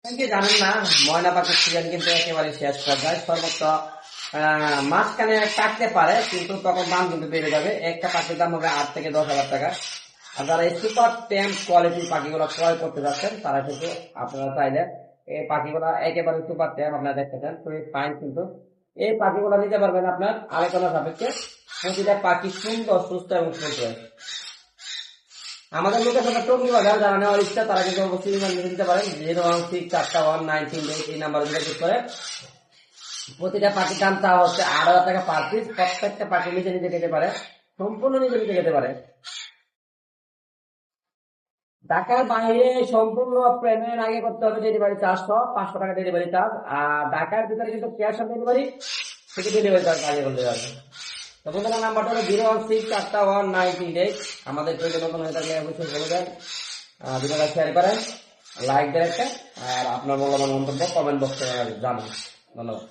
কি জানেন না, ময়না পাখির সিজন কিন্তু একেবারে শেষ পর্যায়ে। সর্বোচ্চ মাঝখানে কাটতে পারে, কিন্তু তখন দাম কিন্তু বেড়ে যাবে। একটা পাখির দাম হবে 8 থেকে 10,000 টাকা। আর যারা এই সুপার টেম কোয়ালিটির পাখিগুলো ক্রয় করতে যাচ্ছেন, তারা কিন্তু আপনারা চাইলে এই পাখিগুলো একেবারে সুপার টেম আপনারা দেখতে চান, খুবই ফাইন। কিন্তু এই পাখিগুলো নিতে পারবেন আপনার আলোচনা সাপেক্ষে। প্রতিটা পাখি সুন্দর, সুস্থ এবং সুন্দর। আমাদের লোকেশনটা টঙ্গী বাজার। যারা নেওয়ার ইচ্ছা তারা কিন্তু অবশ্যই নিতে পারেন। 0164193 এই নাম্বারে যোগাযোগ করে। প্রতিটা পাখির দাম তা হচ্ছে 8,000 টাকা পার পিস। প্রত্যেকটা পাখি নিজে নিজে খেতে পারে, সম্পূর্ণ নিজে নিজে খেতে পারে। ঢাকার বাইরে সম্পূর্ণ পেমেন্ট আগে করতে হবে ডেলিভারি চার্জ সহ, 500 টাকা ডেলিভারি চার্জ। আর ঢাকার ভিতরে কিন্তু ক্যাশ অন ডেলিভারি থেকে ডেলিভারি চার্জ আগে করতে হবে। তো বন্ধুরা, নাম্বারটা হলো 0164193। আমাদের যদি নতুন হয়ে থাকলে অবশ্যই বলে দেন, ভিডিওটা শেয়ার করেন, লাইক দেন একটা, আর আপনার মূল্যবান মন্তব্য কমেন্ট বক্সে জানান। ধন্যবাদ।